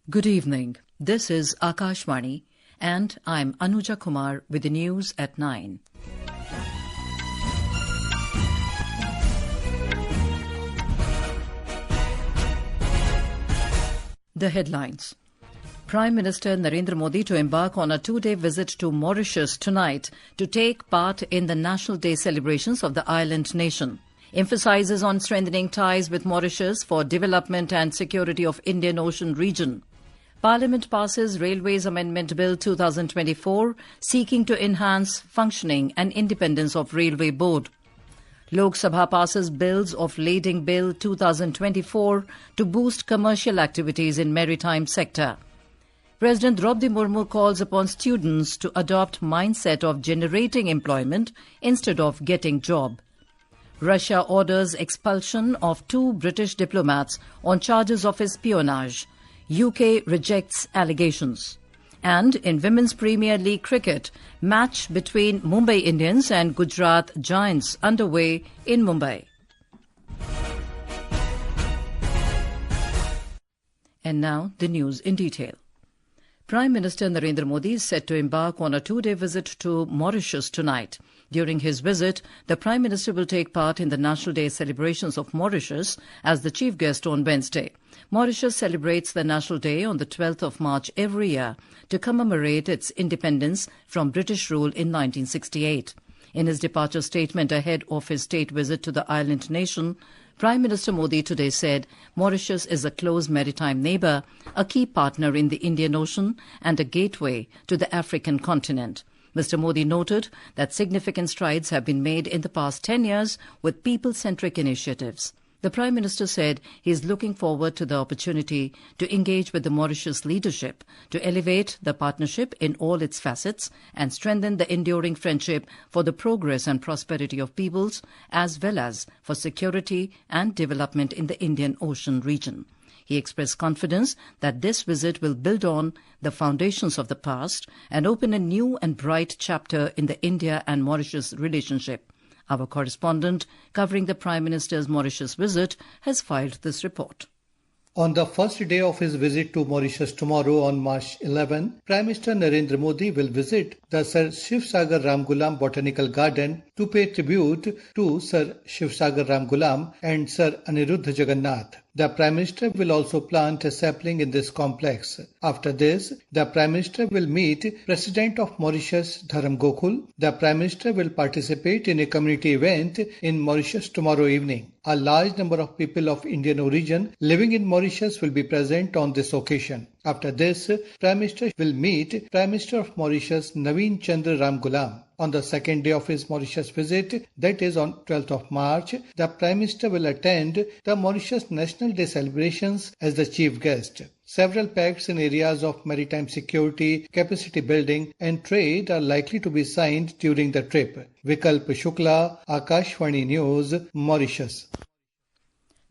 Good evening. This is Akashvani, and I'm Anuja Kumar with the news at 9. The headlines. Prime Minister Narendra Modi to embark on a two-day visit to Mauritius tonight to take part in the National Day celebrations of the island nation. Emphasizes on strengthening ties with Mauritius for development and security of Indian Ocean region. Parliament passes Railways Amendment Bill 2024, seeking to enhance functioning and independence of Railway Board. Lok Sabha passes Bills of Lading Bill 2024 to boost commercial activities in maritime sector. President Droupadi Murmu calls upon students to adopt mindset of generating employment instead of getting job. Russia orders expulsion of 2 British diplomats on charges of espionage. UK rejects allegations. And in Women's Premier League cricket, match between Mumbai Indians and Gujarat Giants underway in Mumbai. And now the news in detail. Prime Minister Narendra Modi is set to embark on a two-day visit to Mauritius tonight. During his visit, the Prime Minister will take part in the National Day celebrations of Mauritius as the chief guest on Wednesday. Mauritius celebrates the National Day on the 12th of March every year to commemorate its independence from British rule in 1968. In his departure statement ahead of his state visit to the island nation, Prime Minister Modi today said Mauritius is a close maritime neighbour, a key partner in the Indian Ocean and a gateway to the African continent. Mr. Modi noted that significant strides have been made in the past 10 years with people-centric initiatives. The Prime Minister said he is looking forward to the opportunity to engage with the Mauritius leadership to elevate the partnership in all its facets and strengthen the enduring friendship for the progress and prosperity of peoples as well as for security and development in the Indian Ocean region. He expressed confidence that this visit will build on the foundations of the past and open a new and bright chapter in the India and Mauritius relationship. Our correspondent covering the Prime Minister's Mauritius visit has filed this report. On the first day of his visit to Mauritius tomorrow on March 11, Prime Minister Narendra Modi will visit the Sir Shivsagar Ramgulam Botanical Garden to pay tribute to Sir Shivsagar Ramgulam and Sir Aniruddha Jagannath. The Prime Minister will also plant a sapling in this complex. After this, the Prime Minister will meet President of Mauritius Dharam Gokul. The Prime Minister will participate in a community event in Mauritius tomorrow evening. A large number of people of Indian origin living in Mauritius will be present on this occasion. After this, Prime Minister will meet Prime Minister of Mauritius Naveen Chandra Ramgulam. On the second day of his Mauritius visit, that is on 12th of March, the Prime Minister will attend the Mauritius National Day celebrations as the chief guest. Several pacts in areas of maritime security, capacity building and trade are likely to be signed during the trip. Vikalp Shukla, Akashvani News, Mauritius.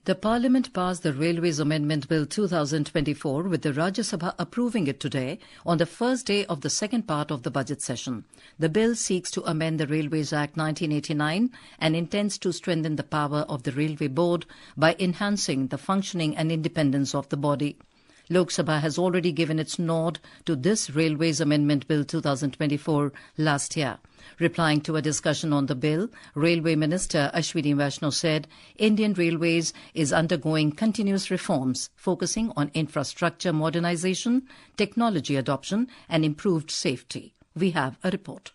The Parliament passed the Railways Amendment Bill 2024 with the Rajya Sabha approving it today on the first day of the second part of the budget session. The bill seeks to amend the Railways Act 1989 and intends to strengthen the power of the Railway Board by enhancing the functioning and independence of the body. Lok Sabha has already given its nod to this Railways Amendment Bill 2024 last year. Replying to a discussion on the bill, Railway Minister Ashwini Vaishnaw said Indian Railways is undergoing continuous reforms, focusing on infrastructure modernization, technology adoption and improved safety. We have a report.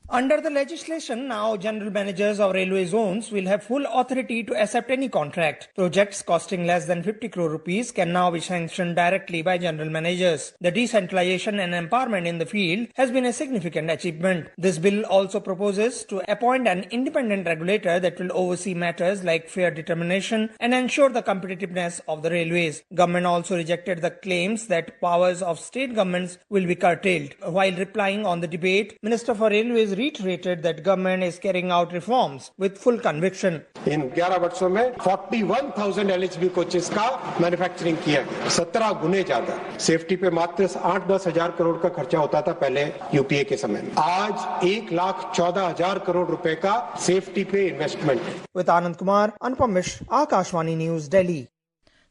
Under the legislation, now general managers of railway zones will have full authority to accept any contract. Projects costing less than 50 crore rupees can now be sanctioned directly by general managers. The decentralization and empowerment in the field has been a significant achievement. This bill also proposes to appoint an independent regulator that will oversee matters like fare determination and ensure the competitiveness of the railways. Government also rejected the claims that powers of state governments will be curtailed. While replying on the debate, Minister for Railways reiterated that government is carrying out reforms with full conviction. In 11 वर्षों में 41,000 LHB coaches का manufacturing किया गया, 17 गुने ज्यादा। Safety पे मात्र 8-10 हजार करोड़ का खर्चा होता था पहले यूपीए के समय में। आज 1,14,000 करोड़ रुपए का सेफ्टी पे इन्वेस्टमेंट है। With Anand Kumar, Anupam Mishra, Akashvani News, Delhi.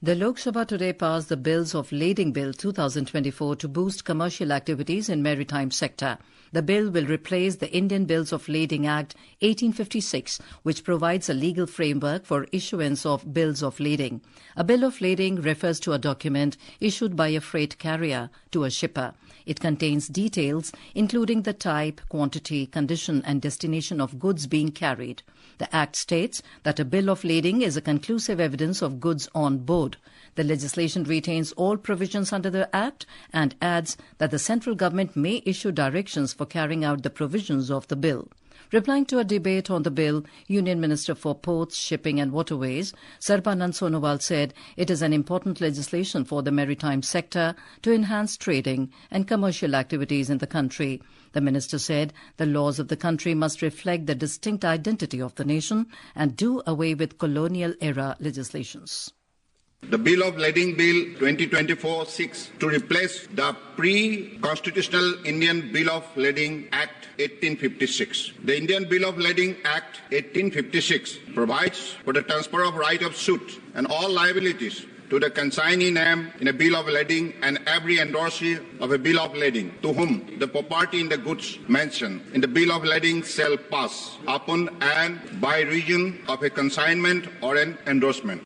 The Lok Sabha today passed the Bills of Lading Bill 2024 to boost commercial activities in maritime sector. The bill will replace the Indian Bills of Lading Act 1856, which provides a legal framework for issuance of bills of lading. A bill of lading refers to a document issued by a freight carrier to a shipper. It contains details including the type, quantity, condition and destination of goods being carried. The Act states that a bill of lading is a conclusive evidence of goods on board. The legislation retains all provisions under the Act and adds that the central government may issue directions for carrying out the provisions of the bill. Replying to a debate on the bill, Union Minister for Ports, Shipping and Waterways, Sarbanand Sonowal said it is an important legislation for the maritime sector to enhance trading and commercial activities in the country. The minister said the laws of the country must reflect the distinct identity of the nation and do away with colonial-era legislations. The Bill of Lading Bill 2024 seeks to replace the pre-constitutional Indian Bill of Lading Act 1856. The Indian Bill of Lading Act 1856 provides for the transfer of right of suit and all liabilities to the consignee name in a bill of lading and every endorsee of a bill of lading to whom the property in the goods mentioned in the bill of lading shall pass upon and by reason of a consignment or an endorsement.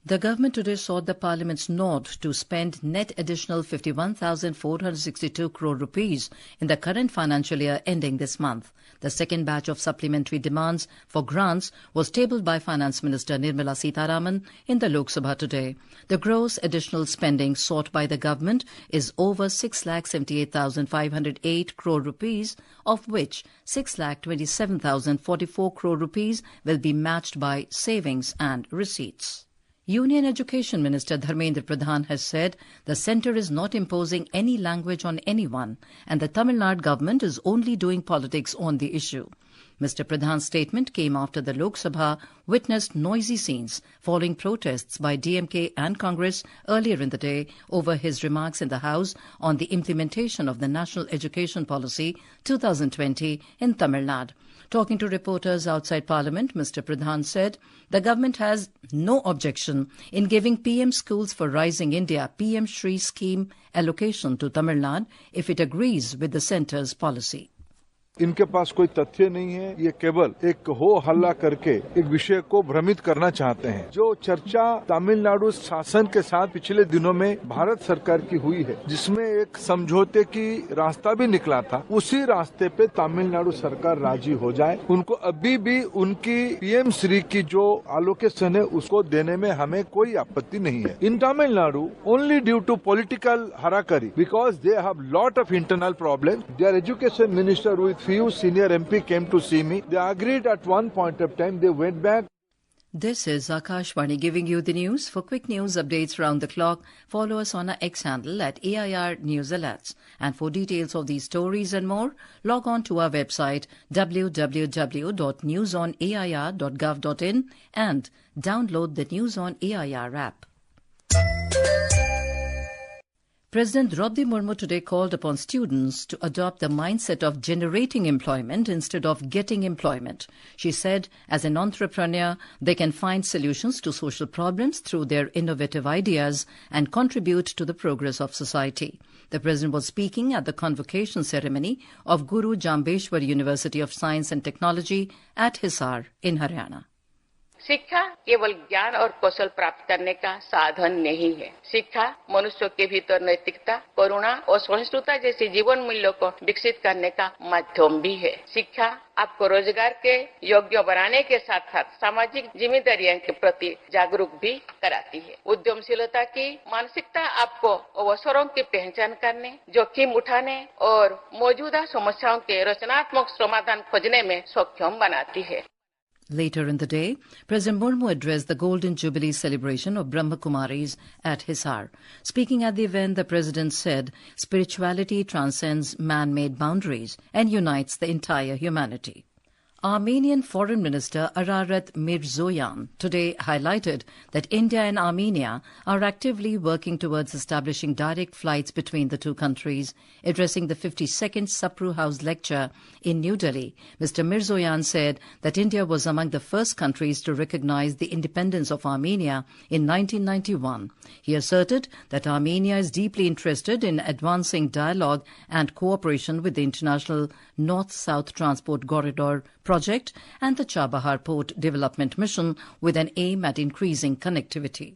The government today sought the Parliament's nod to spend net additional 51,462 crore rupees in the current financial year ending this month. The second batch of supplementary demands for grants was tabled by Finance Minister Nirmala Sitharaman in the Lok Sabha today. The gross additional spending sought by the government is over 6,78,508 crore rupees, of which 6,27,044 crore rupees will be matched by savings and receipts. Union Education Minister Dharmendra Pradhan has said the centre is not imposing any language on anyone and the Tamil Nadu government is only doing politics on the issue. Mr. Pradhan's statement came after the Lok Sabha witnessed noisy scenes following protests by DMK and Congress earlier in the day over his remarks in the House on the implementation of the National Education Policy 2020 in Tamil Nadu. Talking to reporters outside Parliament, Mr. Pradhan said the government has no objection in giving PM Schools for Rising India PM Shri scheme allocation to Tamil Nadu if it agrees with the centre's policy. इनके पास कोई तथ्य नहीं है, ये केवल एक हो हल्ला करके एक विषय को भ्रमित करना चाहते हैं। जो चर्चा तमिलनाडु शासन के साथ पिछले दिनों में भारत सरकार की हुई है, जिसमें एक समझौते की रास्ता भी निकला था, उसी रास्ते पे तमिलनाडु सरकार राजी हो जाए। उनको अभी भी उनकी पीएम श्री की जो एलोकेशन है उसको देने में हमें कोई आपत्ति नहीं है। In Tamil Nadu only due to political harakiri because they have lot of internal problem. Their education minister with few senior MP came to see me. They agreed at one point of time. They went back. This is Akashvani giving you the news. For quick news updates round the clock, follow us on our X handle at AIR News Alerts. And for details of these stories and more, log on to our website www.newsonair.gov.in and download the News on AIR app. President Droupadi Murmu today called upon students to adopt the mindset of generating employment instead of getting employment. She said, as an entrepreneur, they can find solutions to social problems through their innovative ideas and contribute to the progress of society. The President was speaking at the convocation ceremony of Guru Jambeshwar University of Science and Technology at Hisar in Haryana. शिक्षा केवल ज्ञान और कौशल प्राप्त करने का साधन नहीं है। शिक्षा मनुष्य के भीतर नैतिकता, करुणा और सहिष्णुता जैसी जीवन मूल्यों को विकसित करने का माध्यम भी है। शिक्षा आपको रोजगार के योग्य बनाने के साथ साथ सामाजिक जिम्मेदारियों के प्रति जागरूक भी कराती है। उद्यमशीलता की मानसिकता आपको अवसरों की पहचान करने, जोखिम उठाने और मौजूदा समस्याओं के रचनात्मक समाधान खोजने में सक्षम बनाती है। Later in the day, President Murmu addressed the Golden Jubilee celebration of Brahma Kumaris at Hisar. Speaking at the event, the President said spirituality transcends man-made boundaries and unites the entire humanity. Armenian Foreign Minister Ararat Mirzoyan today highlighted that India and Armenia are actively working towards establishing direct flights between the two countries. Addressing the 52nd Sapru House lecture in New Delhi, Mr. Mirzoyan said that India was among the first countries to recognize the independence of Armenia in 1991. He asserted that Armenia is deeply interested in advancing dialogue and cooperation with the International North-South Transport Corridor project and the Chabahar Port Development Mission with an aim at increasing connectivity.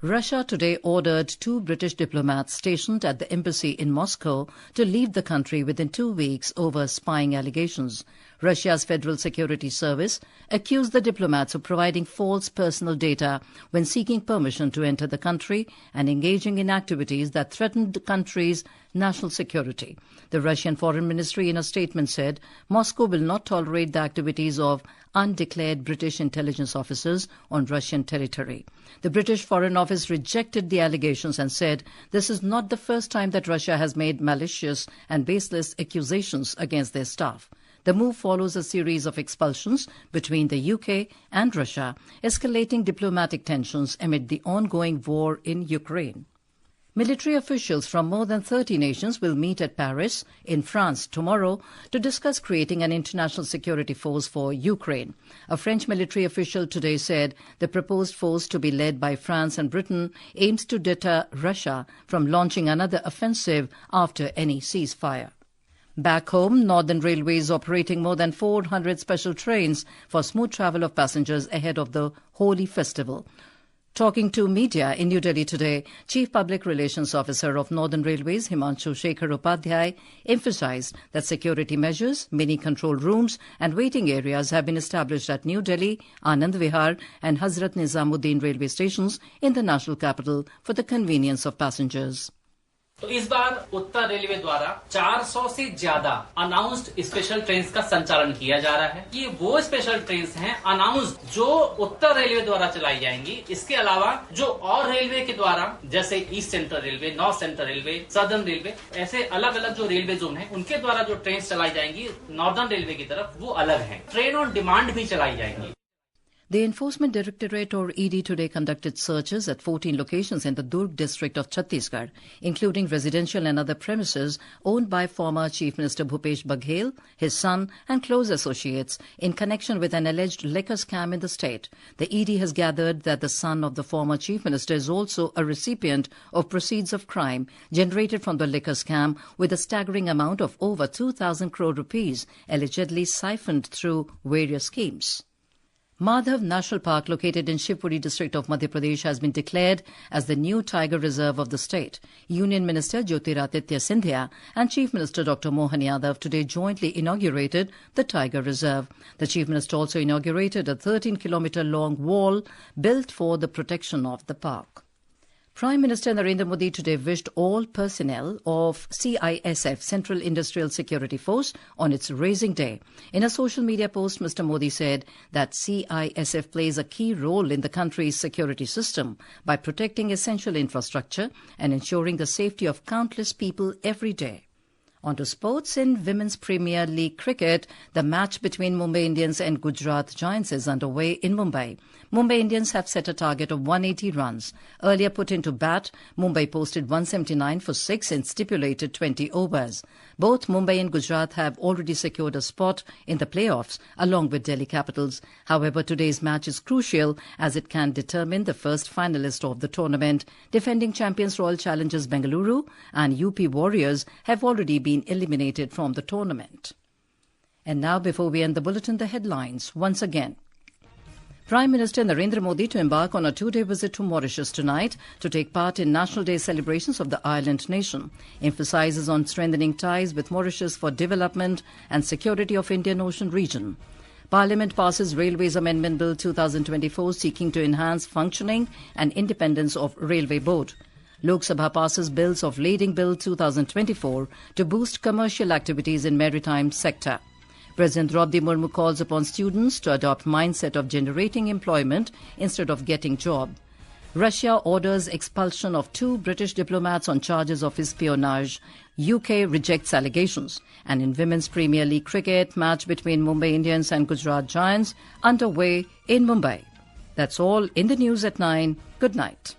Russia today ordered 2 British diplomats stationed at the embassy in Moscow to leave the country within 2 weeks over spying allegations. Russia's Federal Security Service accused the diplomats of providing false personal data when seeking permission to enter the country and engaging in activities that threatened the country's national security. The Russian Foreign Ministry in a statement said Moscow will not tolerate the activities of undeclared British intelligence officers on Russian territory. The British Foreign Office rejected the allegations and said this is not the first time that Russia has made malicious and baseless accusations against their staff. The move follows a series of expulsions between the UK and Russia, escalating diplomatic tensions amid the ongoing war in Ukraine. Military officials from more than 30 nations will meet at Paris in France tomorrow to discuss creating an international security force for Ukraine. A French military official today said the proposed force, to be led by France and Britain, aims to deter Russia from launching another offensive after any ceasefire. Back home, Northern Railway is operating more than 400 special trains for smooth travel of passengers ahead of the Holi festival. Talking to media in New Delhi today, Chief Public Relations Officer of Northern Railways, Himanshu Shekhar Upadhyay, emphasized that security measures, mini control rooms and waiting areas have been established at New Delhi, Anand Vihar and Hazrat Nizamuddin railway stations in the national capital for the convenience of passengers. तो इस बार उत्तर railway द्वारा 400 से ज्यादा announced special trains का संचालन किया जा रहा है। ये वो स्पेशल ट्रेन्स हैं अनाउंस्ड जो उत्तर रेलवे द्वारा चलाई जाएंगी। इसके अलावा जो और रेलवे के द्वारा जैसे east central railway, north central railway, southern railway, ऐसे अलग अलग जो रेलवे जोन है उनके द्वारा जो ट्रेन चलाई जाएंगी नॉर्दर्न रेलवे की तरफ वो अलग है। ट्रेन ऑन डिमांड भी चलाई जाएंगी। The Enforcement Directorate or ED today conducted searches at 14 locations in the Durg district of Chhattisgarh, including residential and other premises owned by former Chief Minister Bhupesh Baghel, his son and close associates in connection with an alleged liquor scam in the state. The ED has gathered that the son of the former Chief Minister is also a recipient of proceeds of crime generated from the liquor scam with a staggering amount of over 2,000 crore rupees allegedly siphoned through various schemes. Madhav National Park, located in Shivpuri district of Madhya Pradesh, has been declared as the new tiger reserve of the state. Union Minister Jyotiraditya Scindia and Chief Minister Dr. Mohan Yadav today jointly inaugurated the tiger reserve. The Chief Minister also inaugurated a 13-kilometre long wall built for the protection of the park. Prime Minister Narendra Modi today wished all personnel of CISF, Central Industrial Security Force, on its raising day. In a social media post, Mr. Modi said that CISF plays a key role in the country's security system by protecting essential infrastructure and ensuring the safety of countless people every day. On to sports. In Women's Premier League cricket, the match between Mumbai Indians and Gujarat Giants is underway in Mumbai. Mumbai Indians have set a target of 180 runs. Earlier put into bat, Mumbai posted 179 for 6 in stipulated 20 overs. Both Mumbai and Gujarat have already secured a spot in the playoffs along with Delhi Capitals. However, today's match is crucial as it can determine the first finalist of the tournament. Defending champions Royal Challengers Bengaluru and UP Warriors have already been eliminated from the tournament. And now, before we end the bulletin, the headlines once again. Prime Minister Narendra Modi to embark on a 2-day visit to Mauritius tonight to take part in National Day celebrations of the island nation. Emphasizes on strengthening ties with Mauritius for development and security of Indian Ocean region. Parliament passes Railways Amendment Bill 2024 seeking to enhance functioning and independence of Railway Board. Lok Sabha passes bills of Lading Bill 2024 to boost commercial activities in maritime sector. President Droupadi Murmu calls upon students to adopt mindset of generating employment instead of getting job. Russia orders expulsion of 2 British diplomats on charges of espionage. UK rejects allegations. And in Women's Premier League cricket, match between Mumbai Indians and Gujarat Giants underway in Mumbai. That's all in the news at 9. Good night.